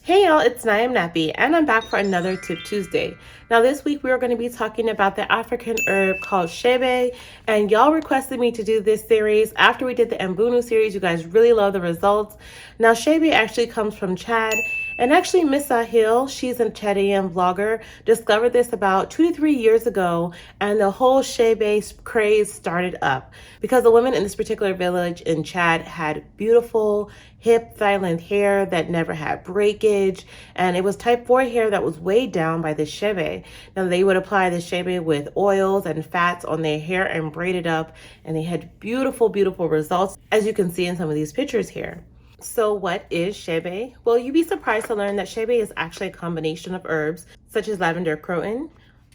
Hey y'all, it's NowIamNappy, and I'm back for another Tip Tuesday. Now this week we are going to be talking about the African herb called Chebe, and y'all requested me to do this series after we did the Mbunu series. You guys really love the results. Now Chebe actually comes from Chad, and actually Miss Sahil, she's a Chadian vlogger, discovered this about 2 to 3 years ago, and the whole Chebe craze started up because the women in this particular village in Chad had beautiful hip thigh length hair that never had breakage, and it was type 4 hair that was weighed down by the Chebe. Now they would apply the Chebe with oils and fats on their hair and braid it up, and they had beautiful results, as you can see in some of these pictures here. So what is Chebe? Well, you'd be surprised to learn that Chebe is actually a combination of herbs such as lavender croton,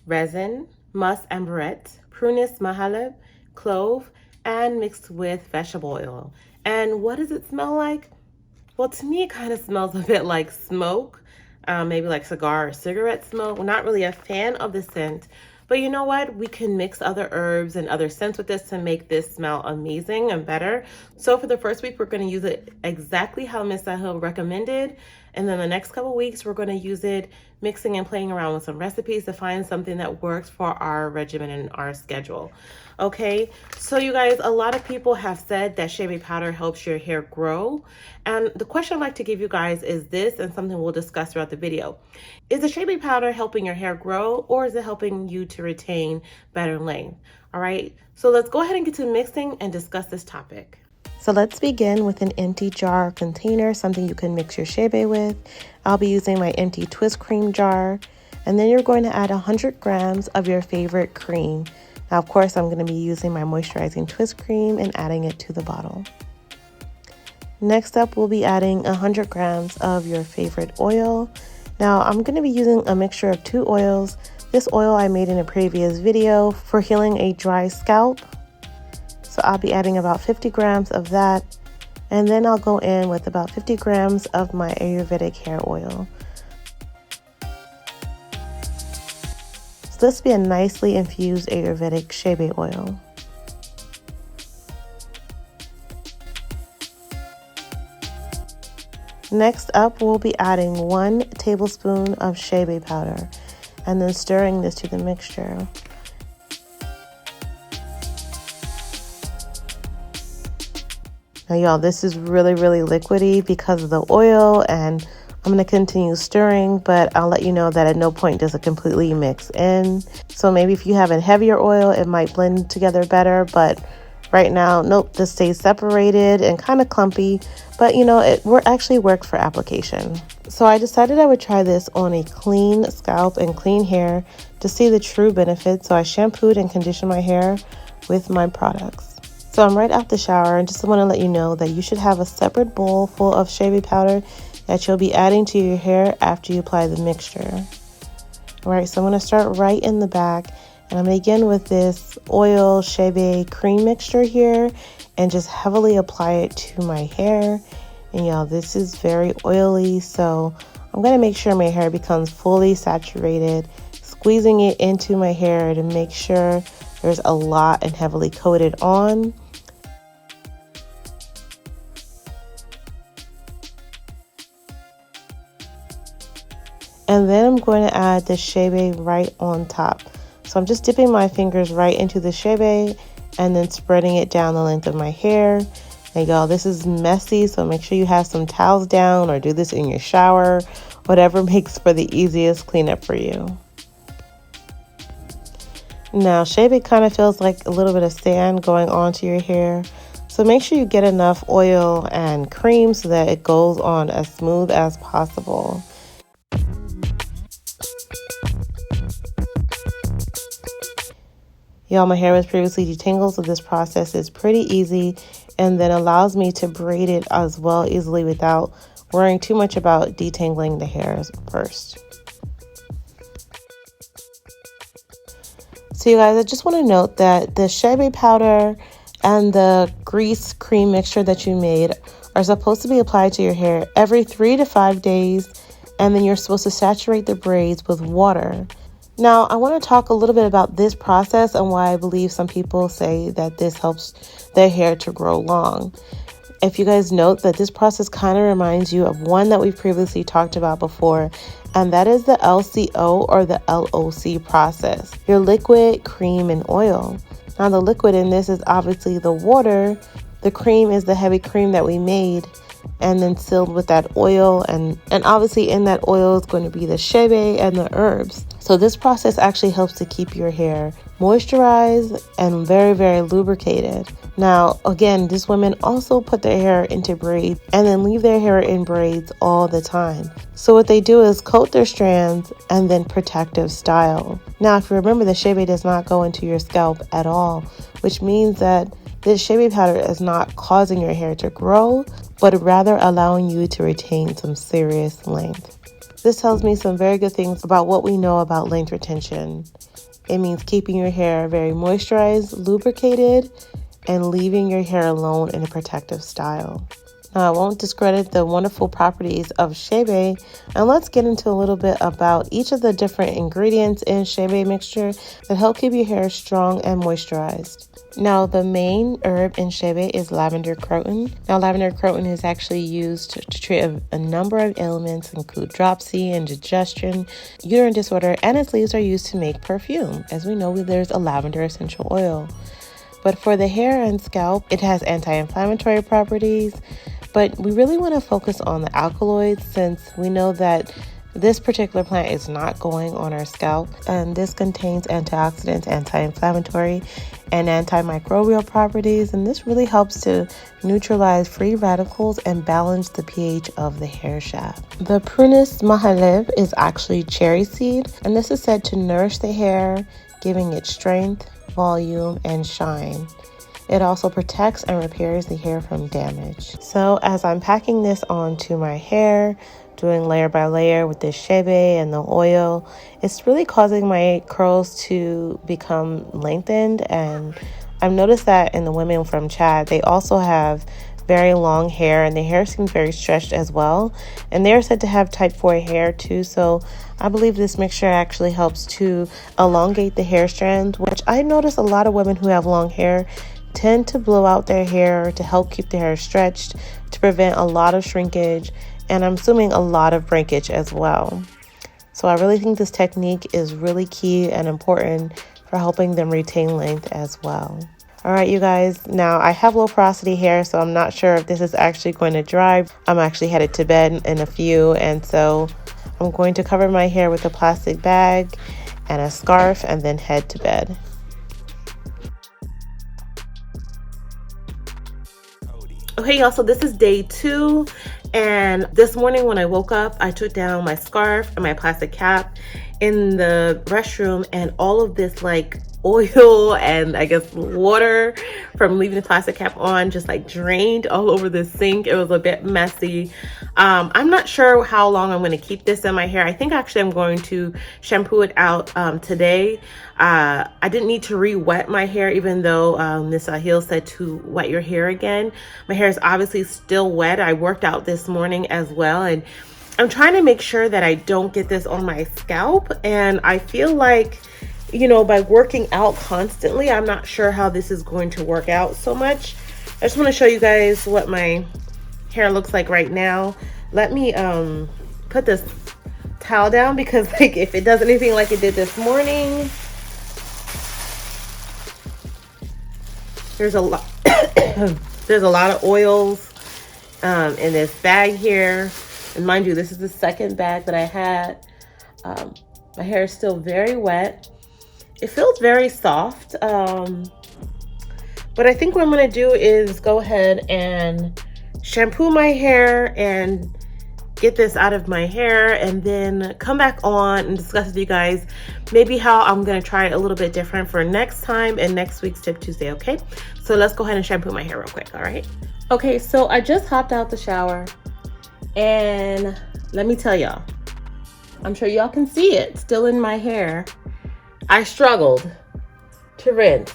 resin, musk amberette, prunus mahaleb, clove, and mixed with vegetable oil. And what does it smell like? Well, to me, it kind of smells a bit like smoke, maybe like cigar or cigarette smoke. We're not really a fan of the scent, but you know what? We can mix other herbs and other scents with this to make this smell amazing and better. So for the first week, we're going to use it exactly how Miss Sahil recommended. And then the next couple weeks, we're going to use it mixing and playing around with some recipes to find something that works for our regimen and our schedule. Okay, so you guys, a lot of people have said that Chebe powder helps your hair grow. And the question I'd like to give you guys is this, and something we'll discuss throughout the video. Is the Chebe powder helping your hair grow, or is it helping you to retain better length? All right, so let's go ahead and get to mixing and discuss this topic. So let's begin with an empty jar container, something you can mix your Chebe with. I'll be using my empty twist cream jar. And then you're going to add 100 grams of your favorite cream. Now, of course, I'm going to be using my moisturizing twist cream and adding it to the bottle. Next up, we'll be adding 100 grams of your favorite oil. Now, I'm going to be using a mixture of 2 oils. This oil I made in a previous video for healing a dry scalp. So I'll be adding about 50 grams of that. And then I'll go in with about 50 grams of my Ayurvedic hair oil. So this will be a nicely infused Ayurvedic Chebe oil. Next up, we'll be adding 1 tablespoon of Chebe powder and then stirring this to the mixture. Now y'all, this is really liquidy because of the oil, and I'm going to continue stirring, but I'll let you know that at no point does it completely mix in. So maybe if you have a heavier oil, it might blend together better, but right now, nope, this stays separated and kind of clumpy, but you know, it actually worked for application. So I decided I would try this on a clean scalp and clean hair to see the true benefits. So I shampooed and conditioned my hair with my products. So I'm right out the shower and just want to let you know that you should have a separate bowl full of Chebe powder that you'll be adding to your hair after you apply the mixture. All right, so I'm going to start right in the back, and I'm going to begin with this oil Chebe cream mixture here and just heavily apply it to my hair. And y'all, this is very oily, so I'm going to make sure my hair becomes fully saturated, squeezing it into my hair to make sure there's a lot and heavily coated on. And then I'm going to add the Chebe right on top. So I'm just dipping my fingers right into the Chebe and then spreading it down the length of my hair. And y'all, this is messy, so make sure you have some towels down or do this in your shower, whatever makes for the easiest cleanup for you. Now, Chebe kind of feels like a little bit of sand going onto your hair. So make sure you get enough oil and cream so that it goes on as smooth as possible. Y'all, my hair was previously detangled, so this process is pretty easy and then allows me to braid it as well easily without worrying too much about detangling the hairs first. So you guys, I just want to note that the Chebe powder and the grease cream mixture that you made are supposed to be applied to your hair every 3 to 5 days, and then you're supposed to saturate the braids with water. Now, I want to talk a little bit about this process and why I believe some people say that this helps their hair to grow long. if you guys note that this process kind of reminds you of one that we've previously talked about before, and that is the LCO or the LOC process, your liquid, cream, and oil. Now the liquid in this is obviously the water, the cream is the heavy cream that we made, and then sealed with that oil, and obviously in that oil is going to be the shebe and the herbs. So this process actually helps to keep your hair moisturized and very, very lubricated. Now again, these women also put their hair into braids and then leave their hair in braids all the time. So what they do is coat their strands and then protective style. Now if you remember, the shebe does not go into your scalp at all, which means that this Chebe powder is not causing your hair to grow, but rather allowing you to retain some serious length. This tells me some very good things about what we know about length retention. It means keeping your hair very moisturized, lubricated, and leaving your hair alone in a protective style. Now, I won't discredit the wonderful properties of Chebe, and let's get into a little bit about each of the different ingredients in Chebe mixture that help keep your hair strong and moisturized. Now, the main herb in Chebe is lavender croton. Now, lavender croton is actually used to treat a number of ailments, include dropsy, indigestion, uterine disorder, and its leaves are used to make perfume. As we know, there's a lavender essential oil. But for the hair and scalp, it has anti-inflammatory properties. But we really want to focus on the alkaloids, since we know that this particular plant is not going on our scalp, and this contains antioxidants, anti-inflammatory, and antimicrobial properties, and this really helps to neutralize free radicals and balance the pH of the hair shaft. The Prunus mahalev is actually cherry seed, and this is said to nourish the hair, giving it strength, volume, and shine. It also protects and repairs the hair from damage. So as I'm packing this onto my hair, doing layer by layer with the shebe and the oil, it's really causing my curls to become lengthened. And I've noticed that in the women from Chad, they also have very long hair, and the hair seems very stretched as well. And they're said to have type 4 hair too, so I believe this mixture actually helps to elongate the hair strands, which I notice a lot of women who have long hair tend to blow out their hair to help keep their hair stretched, to prevent a lot of shrinkage, and I'm assuming a lot of breakage as well. So I really think this technique is really key and important for helping them retain length as well. All right, you guys, now I have low porosity hair, so I'm not sure if this is actually going to dry. I'm actually headed to bed in a few, and so I'm going to cover my hair with a plastic bag and a scarf and then head to bed. Okay, y'all, so this is day 2, and this morning when I woke up, I took down my scarf and my plastic cap in the restroom, and all of this like oil and I guess water from leaving the plastic cap on just like drained all over the sink. It was a bit messy. I'm not sure how long I'm going to keep this in my hair. I think actually I'm going to shampoo it out today. I didn't need to re-wet my hair, even though Miss Hill said to wet your hair again. My hair is obviously still wet. I worked out this morning as well, and I'm trying to make sure that I don't get this on my scalp. And I feel like, you know, by working out constantly, I'm not sure how this is going to work out so much. I just want to show you guys what my hair looks like right now. Let me put this towel down, because like if it does anything like it did this morning, there's a lot there's a lot of oils in this bag here. And mind you, this is the second bag that I had. My hair is still very wet. It feels very soft, but I think what I'm going to do is go ahead and shampoo my hair and get this out of my hair, and then come back on and discuss with you guys maybe how I'm going to try it a little bit different for next time and next week's Tip Tuesday, okay? So let's go ahead and shampoo my hair real quick, all right? Okay, so I just hopped out the shower, and let me tell y'all, I'm sure y'all can see it still in my hair. I struggled to rinse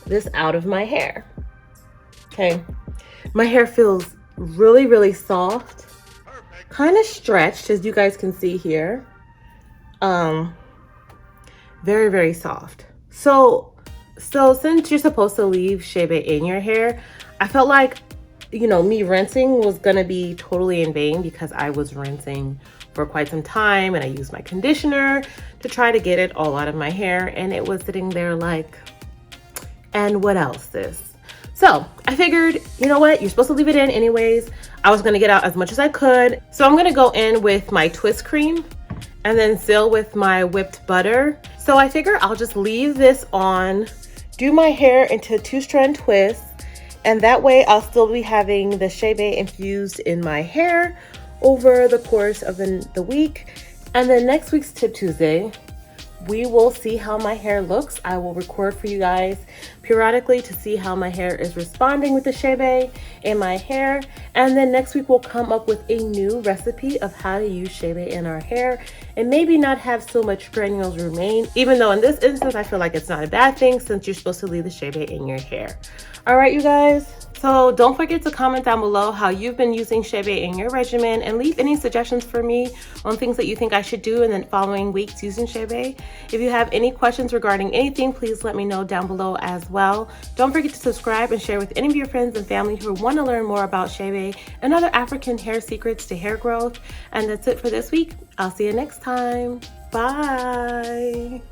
this out of my hair. Okay, my hair feels really, really soft, kind of stretched, as you guys can see here. Very, very soft. So since you're supposed to leave shebe in your hair, I felt like me rinsing was gonna be totally in vain because I was rinsing for quite some time and I used my conditioner to try to get it all out of my hair, and it was sitting there like, and what else sis? So I figured, you know what, you're supposed to leave it in anyways. I was gonna get out as much as I could. So I'm gonna go in with my twist cream and then seal with my whipped butter. So I figure I'll just leave this on, do my hair into 2-strand twists, and that way I'll still be having the Chebe infused in my hair over the course of the week. And then next week's Tip Tuesday, we will see how my hair looks. I will record for you guys periodically to see how my hair is responding with the Chebe in my hair. And then next week we'll come up with a new recipe of how to use Chebe in our hair and maybe not have so much granules remain, even though in this instance I feel like it's not a bad thing since you're supposed to leave the Chebe in your hair. All right, you guys. So don't forget to comment down below how you've been using Chebe in your regimen, and leave any suggestions for me on things that you think I should do in the following weeks using Chebe. If you have any questions regarding anything, please let me know down below as well. Don't forget to subscribe and share with any of your friends and family who want to learn more about Chebe and other African hair secrets to hair growth. And that's it for this week. I'll see you next time. Bye.